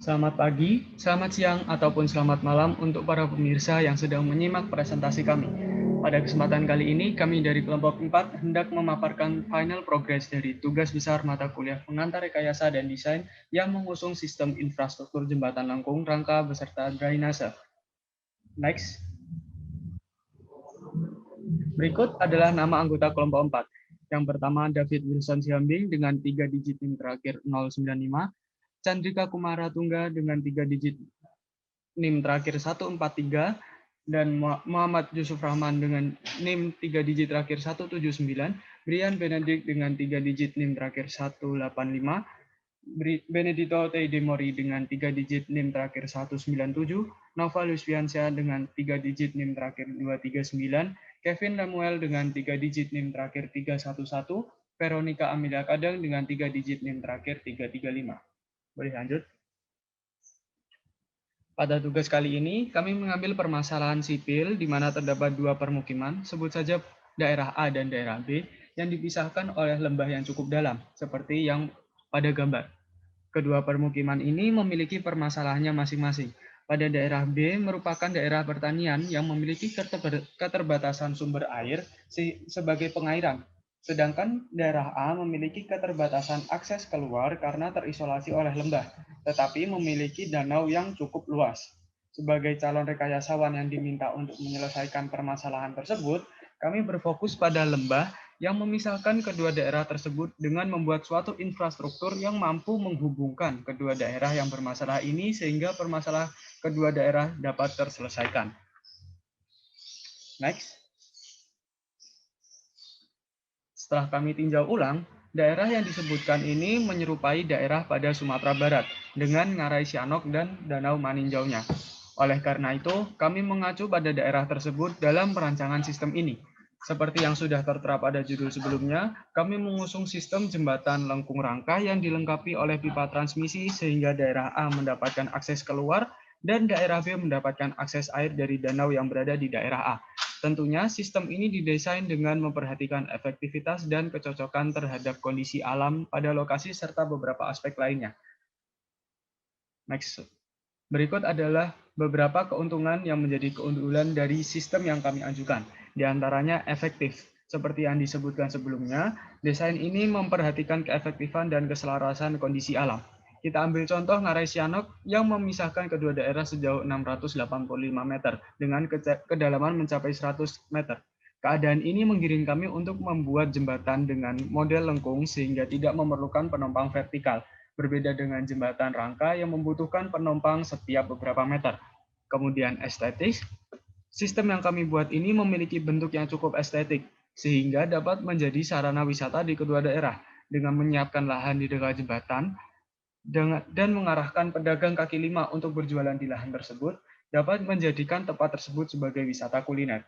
Selamat pagi, selamat siang, ataupun selamat malam untuk para pemirsa yang sedang menyimak presentasi kami. Pada kesempatan kali ini, kami dari kelompok 4 hendak memaparkan final progress dari tugas besar mata kuliah pengantar rekayasa dan desain yang mengusung sistem infrastruktur jembatan lengkung rangka beserta drainase. Next. Berikut adalah nama anggota kelompok 4. Yang pertama David Wilson Sihombing dengan 3 digit NIM terakhir 095, Chandrika Kumara Tungga dengan 3 digit NIM terakhir 143, dan Muhammad Yusuf Rahman dengan NIM 3 digit terakhir 179, Brian Benedict dengan 3 digit NIM terakhir 185, Benedito Teidemori dengan 3 digit NIM terakhir 197, Nova Lusfiansyah dengan 3 digit NIM terakhir 239, Kevin Lemuel dengan 3 digit NIM terakhir 311, Veronica Amelia Kadang dengan 3 digit NIM terakhir 335. Boleh lanjut? Pada tugas kali ini, kami mengambil permasalahan sipil di mana terdapat dua permukiman, sebut saja daerah A dan daerah B, yang dipisahkan oleh lembah yang cukup dalam, seperti yang pada gambar. Kedua permukiman ini memiliki permasalahannya masing-masing. Pada daerah B merupakan daerah pertanian yang memiliki keterbatasan sumber air sebagai pengairan. Sedangkan daerah A memiliki keterbatasan akses keluar karena terisolasi oleh lembah, tetapi memiliki danau yang cukup luas. Sebagai calon rekayasawan yang diminta untuk menyelesaikan permasalahan tersebut, kami berfokus pada lembah yang memisahkan kedua daerah tersebut dengan membuat suatu infrastruktur yang mampu menghubungkan kedua daerah yang bermasalah ini sehingga permasalahan kedua daerah dapat terselesaikan. Next. Setelah kami tinjau ulang, daerah yang disebutkan ini menyerupai daerah pada Sumatera Barat dengan Ngarai Sianok dan Danau Maninjaunya. Oleh karena itu, kami mengacu pada daerah tersebut dalam perancangan sistem ini. Seperti yang sudah tertera pada judul sebelumnya, kami mengusung sistem jembatan lengkung rangka yang dilengkapi oleh pipa transmisi sehingga daerah A mendapatkan akses keluar dan daerah B mendapatkan akses air dari danau yang berada di daerah A. Tentunya sistem ini didesain dengan memperhatikan efektivitas dan kecocokan terhadap kondisi alam pada lokasi serta beberapa aspek lainnya. Next. Berikut adalah beberapa keuntungan yang menjadi keunggulan dari sistem yang kami ajukan. Di antaranya efektif. Seperti yang disebutkan sebelumnya, desain ini memperhatikan keefektifan dan keselarasan kondisi alam. Kita ambil contoh Ngarai Sianok yang memisahkan kedua daerah sejauh 685 meter dengan kedalaman mencapai 100 meter. Keadaan ini menggiring kami untuk membuat jembatan dengan model lengkung sehingga tidak memerlukan penumpang vertikal, berbeda dengan jembatan rangka yang membutuhkan penumpang setiap beberapa meter. Kemudian estetik, sistem yang kami buat ini memiliki bentuk yang cukup estetik, sehingga dapat menjadi sarana wisata di kedua daerah dengan menyiapkan lahan di dekat jembatan dan mengarahkan pedagang kaki lima untuk berjualan di lahan tersebut dapat menjadikan tempat tersebut sebagai wisata kuliner.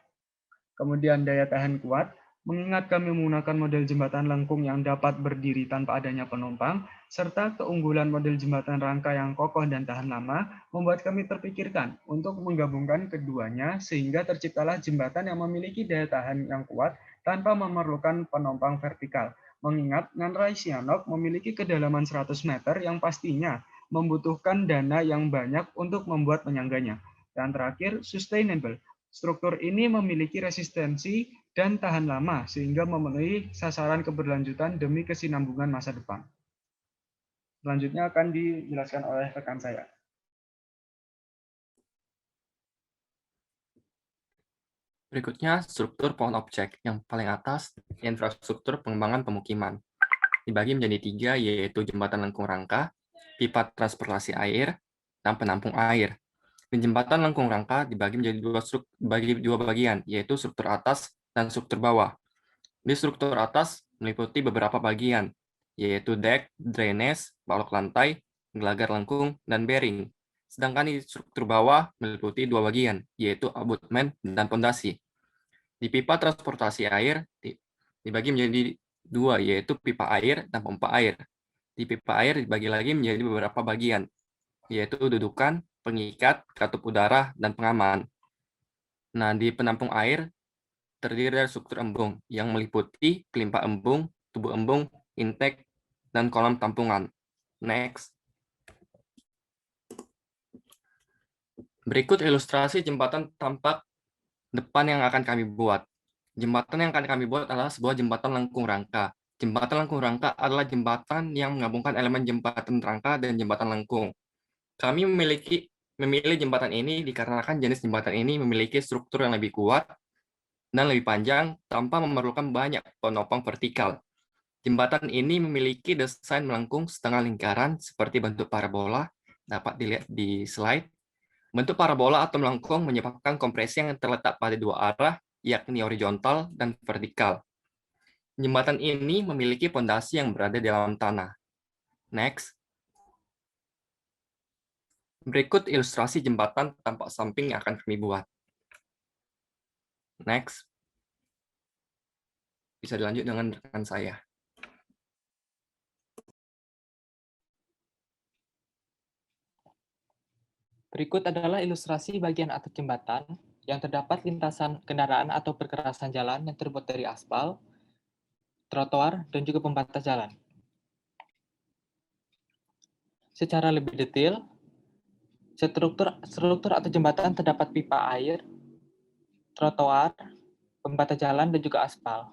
Kemudian daya tahan kuat, mengingat kami menggunakan model jembatan lengkung yang dapat berdiri tanpa adanya penumpang, serta keunggulan model jembatan rangka yang kokoh dan tahan lama, membuat kami terpikirkan untuk menggabungkan keduanya sehingga terciptalah jembatan yang memiliki daya tahan yang kuat tanpa memerlukan penumpang vertikal. Mengingat Ngarai Sianok memiliki kedalaman 100 meter yang pastinya membutuhkan dana yang banyak untuk membuat penyangganya. Dan terakhir, sustainable. Struktur ini memiliki resistensi dan tahan lama sehingga memenuhi sasaran keberlanjutan demi kesinambungan masa depan. Selanjutnya akan dijelaskan oleh rekan saya. Berikutnya, struktur pohon objek. Yang paling atas, infrastruktur pengembangan pemukiman. Dibagi menjadi 3, yaitu jembatan lengkung rangka, pipa transportasi air, dan penampung air. Di jembatan lengkung rangka dibagi menjadi dua bagian, yaitu struktur atas dan struktur bawah. Di struktur atas meliputi beberapa bagian, yaitu dek, drainase, balok lantai, gelagar lengkung, dan bearing. Sedangkan di struktur bawah meliputi dua bagian, yaitu abutmen dan pondasi. Di pipa transportasi air dibagi menjadi dua, yaitu pipa air dan pompa air. Di pipa air dibagi lagi menjadi beberapa bagian, yaitu dudukan, pengikat, katup udara, dan pengaman. Nah, di penampung air terdiri dari struktur embung yang meliputi pelimpa embung, tubuh embung, intake, dan kolam tampungan. Next. Berikut ilustrasi jembatan tampak depan yang akan kami buat. Jembatan yang akan kami buat adalah sebuah jembatan lengkung rangka. Jembatan lengkung rangka adalah jembatan yang menggabungkan elemen jembatan rangka dan jembatan lengkung. Kami memilih jembatan ini dikarenakan jenis jembatan ini memiliki struktur yang lebih kuat dan lebih panjang tanpa memerlukan banyak penopang vertikal. Jembatan ini memiliki desain melengkung setengah lingkaran seperti bentuk parabola, dapat dilihat di slide. Bentuk parabola atau melengkung menyebabkan kompresi yang terletak pada dua arah, yakni horizontal dan vertikal. Jembatan ini memiliki fondasi yang berada di dalam tanah. Next. Berikut ilustrasi jembatan tampak samping yang akan kami buat. Next. Bisa dilanjut dengan rekan saya. Berikut adalah ilustrasi bagian atas jembatan yang terdapat lintasan kendaraan atau perkerasan jalan yang terbuat dari aspal, trotoar, dan juga pembatas jalan. Secara lebih detail, struktur atau jembatan terdapat pipa air, trotoar, pembatas jalan, dan juga aspal.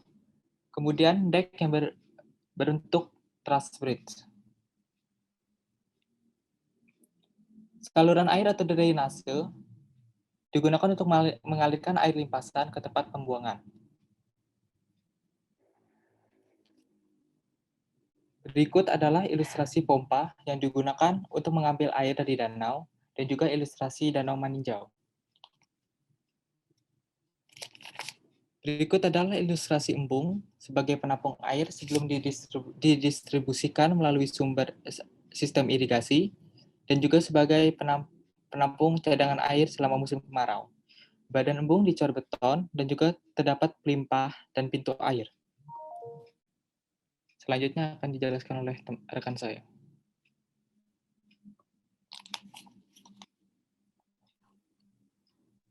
Kemudian dek yang berbentuk truss bridge. Saluran air atau drainase digunakan untuk mengalirkan air limpasan ke tempat pembuangan. Berikut adalah ilustrasi pompa yang digunakan untuk mengambil air dari danau dan juga ilustrasi danau meninjau. Berikut adalah ilustrasi embung sebagai penampung air sebelum didistribusikan melalui sistem irigasi dan juga sebagai penampung cadangan air selama musim kemarau. Badan embung dicor beton dan juga terdapat pelimpah dan pintu air. Selanjutnya akan dijelaskan oleh rekan saya.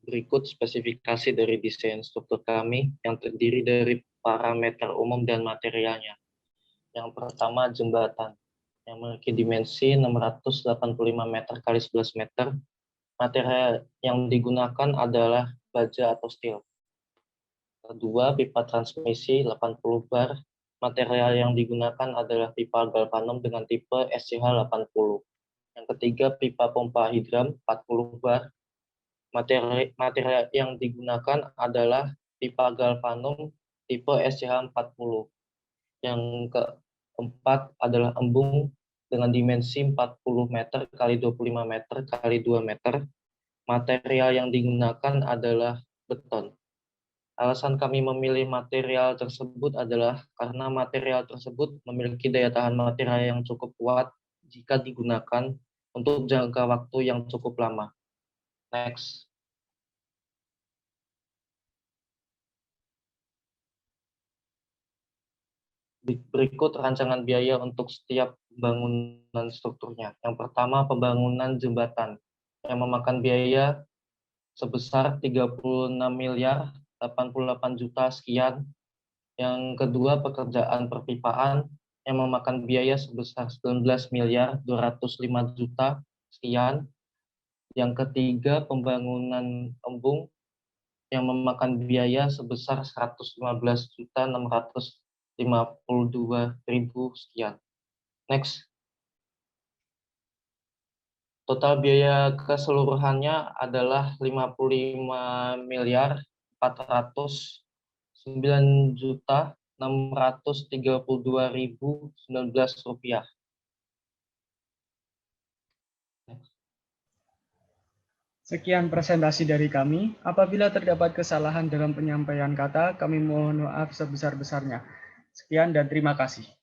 Berikut spesifikasi dari desain struktur kami yang terdiri dari parameter umum dan materialnya. Yang pertama, jembatan yang memiliki dimensi 685 meter x 11 meter. Material yang digunakan adalah baja atau steel. Kedua, pipa transmisi 80 bar. Material yang digunakan adalah pipa galvanum dengan tipe SCH80. Yang ketiga, pipa pompa hidram 40 bar. Material yang digunakan adalah pipa galvanum tipe SCH40. Yang keempat adalah embung dengan dimensi 40 meter x 25 meter x 2 meter. Material yang digunakan adalah beton. Alasan kami memilih material tersebut adalah karena material tersebut memiliki daya tahan material yang cukup kuat jika digunakan untuk jangka waktu yang cukup lama. Next. Berikut rancangan biaya untuk setiap pembangunan strukturnya. Yang pertama, pembangunan jembatan yang memakan biaya sebesar 36.088 juta sekian. Yang kedua, pekerjaan perpipaan yang memakan biaya sebesar 19.205 juta sekian. Yang ketiga, pembangunan embung yang memakan biaya sebesar 115.652.000 sekian. Next. Total biaya keseluruhannya adalah 55.409.632.019 rupiah. Sekian presentasi dari kami. Apabila terdapat kesalahan dalam penyampaian kata, kami mohon maaf sebesar-besarnya. Sekian dan terima kasih.